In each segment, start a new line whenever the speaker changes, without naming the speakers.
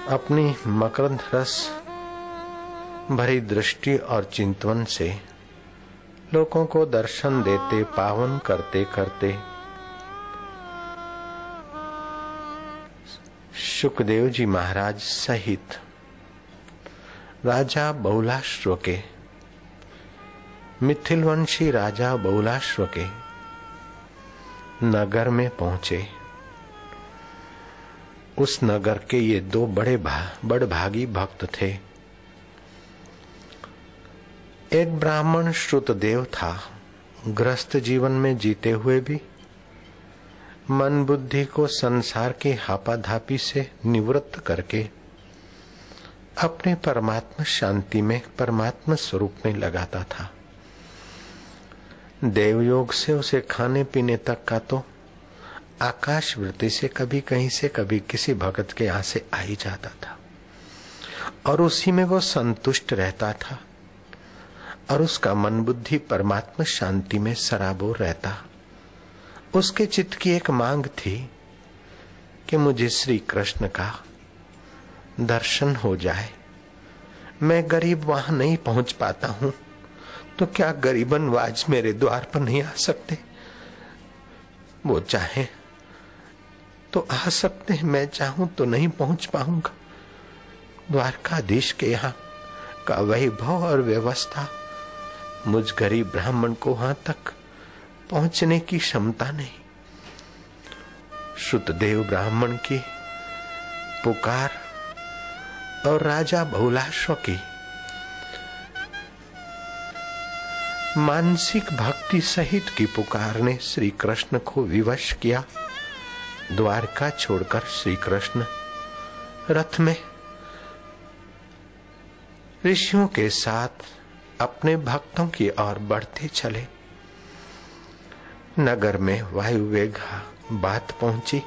अपनी मकरंद रस भरी दृष्टि और चिंतन से लोगों को दर्शन देते पावन करते करते सुखदेव जी महाराज सहित राजा बहुलाश्व के, मिथिलवंशी राजा बहुलाश्व के नगर में पहुंचे। उस नगर के ये दो बड़भागी भक्त थे। एक ब्राह्मण श्रुतदेव था, गृहस्थ जीवन में जीते हुए भी मन बुद्धि को संसार की हापाधापी से निवृत्त करके अपने परमात्मा शांति में, परमात्मा स्वरूप में लगाता था। देवयोग से उसे खाने पीने तक का तो आकाश वृत्ति से कभी कहीं से कभी किसी भगत के यहाँ से आ ही जाता था और उसी में वो संतुष्ट रहता था और उसका मन बुद्धि परमात्मा शांति में सराबोर रहता। उसके चित्त की एक मांग थी कि मुझे श्री कृष्ण का दर्शन हो जाए। मैं गरीब वहां नहीं पहुंच पाता हूं, तो क्या गरीबनवाज मेरे द्वार पर नहीं आ सकते? वो चाहे तो आ सकते हैं, मैं चाहूं तो नहीं पहुंच पाऊंगा। द्वारकाधीश के यहाँ का वैभव और व्यवस्था मुझ गरीब ब्राह्मण को वहां तक पहुंचने की क्षमता नहीं। श्रुतदेव ब्राह्मण की पुकार और राजा बहुलाश्व की मानसिक भक्ति सहित की पुकार ने श्री कृष्ण को विवश किया। द्वारका छोड़कर श्री कृष्ण रथ में ऋषियों के साथ अपने भक्तों की ओर बढ़ते चले। नगर में वायु वेग बात पहुंची।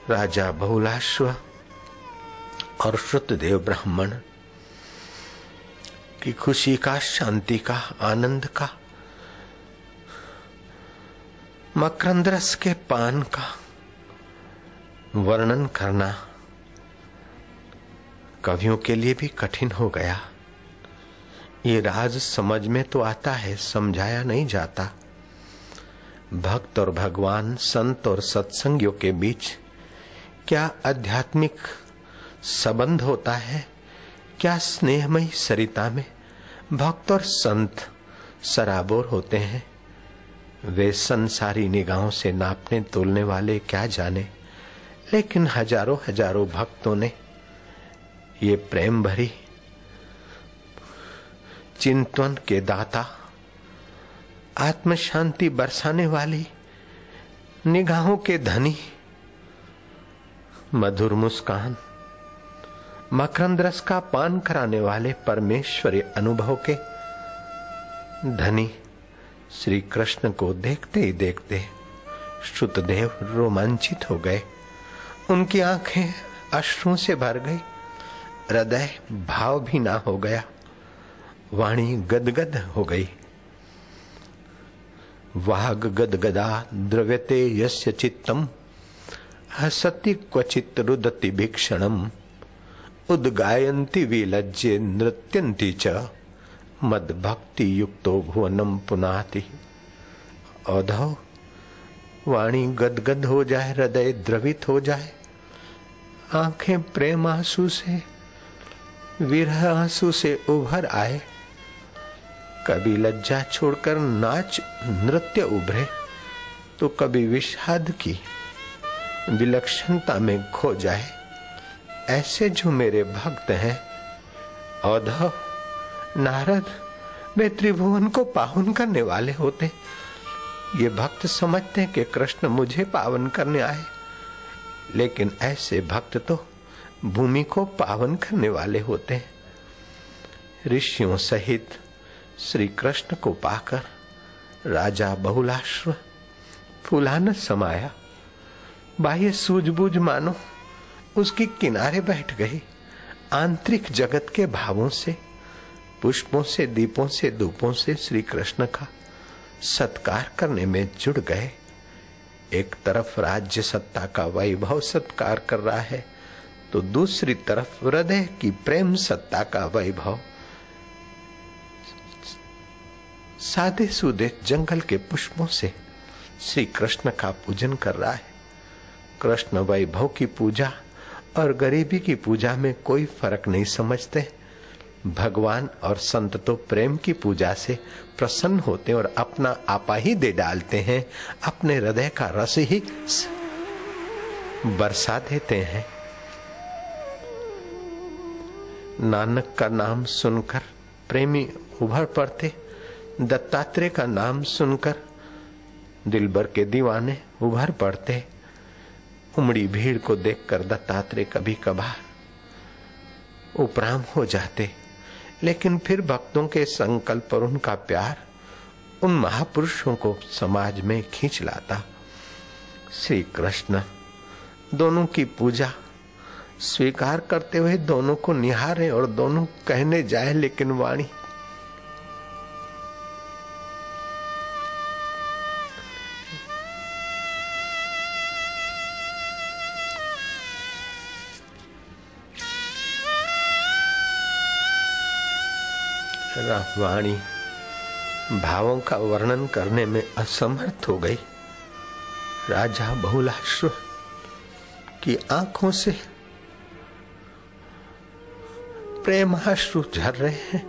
राजा बहुलाश्व और श्रुतदेव ब्राह्मण की खुशी का, शांति का, आनंद का, मकरंद रस के पान का वर्णन करना कवियों के लिए भी कठिन हो गया। ये राज समझ में तो आता है, समझाया नहीं जाता। भक्त और भगवान, संत और सत्संगियों के बीच क्या आध्यात्मिक संबंध होता है, क्या स्नेहमयी सरिता में भक्त और संत सराबोर होते हैं। वे संसारी निगाहों से नापने तोलने वाले क्या जाने, लेकिन हजारों हजारों भक्तों ने ये प्रेम भरी चिंतन के दाता, आत्म शांति बरसाने वाली निगाहों के धनी, मधुर मुस्कान, मकरंद रस का पान कराने वाले परमेश्वरी अनुभव के धनी श्री कृष्ण को देखते ही देखते श्रुतदेव रोमांचित हो गए। उनकी आंखें अश्रुओं से भर गई, हृदय भाव भी ना हो गया, वाणी गदगद हो गई। वाग गदगदा द्रव्यते यस्य चित्तम हसति क्वचित रुदति भीक्षणम उद्गायन्ति विलज्जे नृत्यन्ति च मद भक्ति युक्तो भुवनम पुनाति। औधव, वाणी गदगद हो जाए, हृदय द्रवित हो जाए, आंखें प्रेम आंसू से, विरह आंसू से उभर आए, कभी लज्जा छोड़कर नाच नृत्य उभरे, तो कभी विषाद की विलक्षणता में खो जाए। ऐसे जो मेरे भक्त हैं, औधव, नारद, वे त्रिभुवन को पावन करने वाले होते। ये भक्त समझते हैं कि कृष्ण मुझे पावन करने आए, लेकिन ऐसे भक्त तो भूमि को पावन करने वाले होते हैं। ऋषियों सहित श्री कृष्ण को पाकर राजा बहुलाश्व फूलान समाया। बाह्य सूझबूझ मानो उसके किनारे बैठ गई। आंतरिक जगत के भावों से, पुष्पों से, दीपों से, धूपों से श्री कृष्ण का सत्कार करने में जुड़ गए। एक तरफ राज्य सत्ता का वैभव सत्कार कर रहा है, तो दूसरी तरफ हृदय की प्रेम सत्ता का वैभव सादे सूदे जंगल के पुष्पों से श्री कृष्ण का पूजन कर रहा है। कृष्ण वैभव की पूजा और गरीबी की पूजा में कोई फर्क नहीं समझते। भगवान और संत तो प्रेम की पूजा से प्रसन्न होते और अपना आपा ही दे डालते हैं, अपने हृदय का रस ही बरसा देते हैं। नानक का नाम सुनकर प्रेमी उभर पड़ते, दत्तात्रेय का नाम सुनकर दिलबर के दीवाने उभर पड़ते। उमड़ी भीड़ को देखकर दत्तात्रेय कभी कभार उपराम हो जाते, लेकिन फिर भक्तों के संकल्प और उनका प्यार उन महापुरुषों को समाज में खींच लाता। श्री कृष्ण दोनों की पूजा स्वीकार करते हुए दोनों को निहारे और दोनों कहने जाए, लेकिन वाणी वाणी भावों का वर्णन करने में असमर्थ हो गई। राजा बहुलाश्रु की आंखों से प्रेमाश्रु झर रहे हैं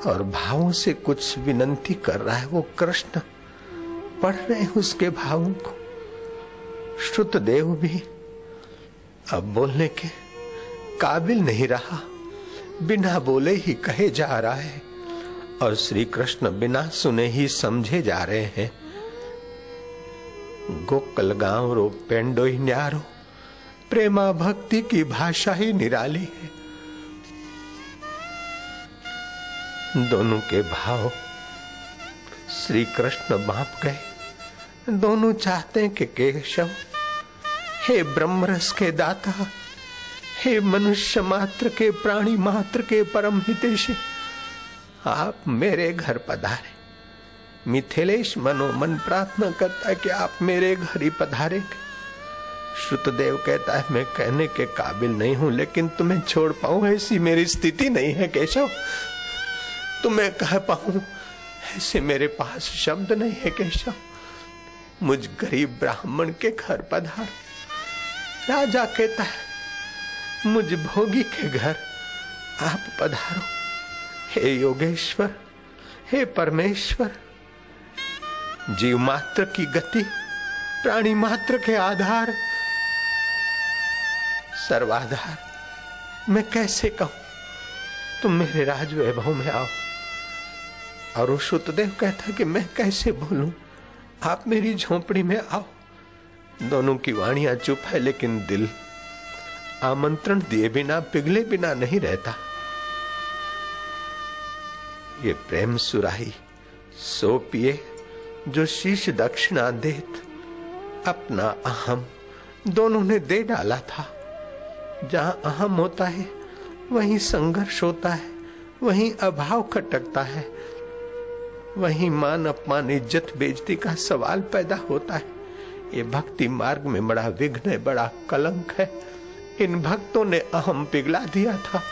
और भावों से कुछ विनती कर रहा है। वो कृष्ण पढ़ रहे हैं उसके भावों को। श्रुतदेव भी अब बोलने के काबिल नहीं रहा, बिना बोले ही कहे जा रहा है और श्री कृष्ण बिना सुने ही समझे जा रहे हैं। गोकुल गांव रो पेंडो ही न्यारो, प्रेमा भक्ति की भाषा ही निराली है। दोनों के भाव श्री कृष्ण बांप गए। दोनों चाहते हैं कि केशव, हे ब्रह्मरस के दाता, हे मनुष्य मात्र के, प्राणी मात्र के परम हितैषी, आप मेरे घर पधारे। मिथिलेश मनोमन प्रार्थना करता है कि आप मेरे घर ही पधारे। श्रुतदेव कहता है मैं कहने के काबिल नहीं हूं, लेकिन तुम्हें छोड़ पाऊं ऐसी मेरी स्थिति नहीं है केशव। तुम्हें कह पाऊं ऐसे मेरे पास शब्द नहीं है केशव। मुझ गरीब ब्राह्मण के घर पधार। राजा कहता है मुझ भोगी के घर आप पधारो। हे योगेश्वर, हे परमेश्वर, जीव मात्र की गति, प्राणी मात्र के आधार, सर्वाधार, मैं कैसे कहूं तुम मेरे राज वैभव में आओ। और श्रुतदेव कहता कि मैं कैसे बोलूं, आप मेरी झोपड़ी में आओ। दोनों की वाणियां चुप है, लेकिन दिल आमंत्रण दिए बिना, पिघले बिना नहीं रहता। ये प्रेम सुराही सो पिए जो शीश दक्षिणा देत, अपना अहम दोनों ने दे डाला था। जहां अहम होता है वहीं संघर्ष होता है, वहीं अभाव खटकता है, वहीं मान अपमान इज्जत बेइज्जती का सवाल पैदा होता है। ये भक्ति मार्ग में बड़ा विघ्न है, बड़ा कलंक है। इन भक्तों ने अहम पिघला दिया था,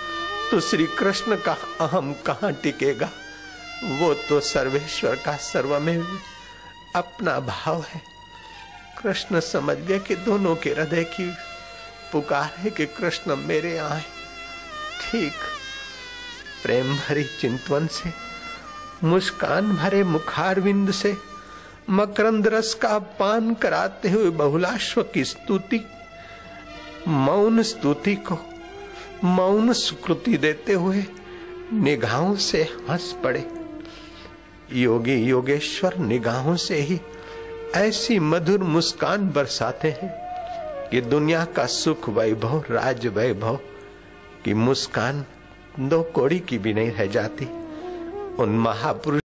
तो श्री कृष्ण का अहम कहां टिकेगा। वो तो सर्वेश्वर का सर्वमेव अपना भाव है। कृष्ण समझ गए कि दोनों के हृदय की पुकार है कि कृष्ण मेरे आए। ठीक प्रेम भरी चिंतवन से, मुस्कान भरे मुखारविंद से, मकरंद रस का पान कराते हुए बहुलाश्व की स्तुति, मौन स्तुति को मौन सुकृति देते हुए निगाहों से हंस पड़े। योगी योगेश्वर निगाहों से ही ऐसी मधुर मुस्कान बरसाते हैं कि दुनिया का सुख वैभव, राज वैभव की मुस्कान दो कौड़ी की भी नहीं रह जाती। उन महापुरुष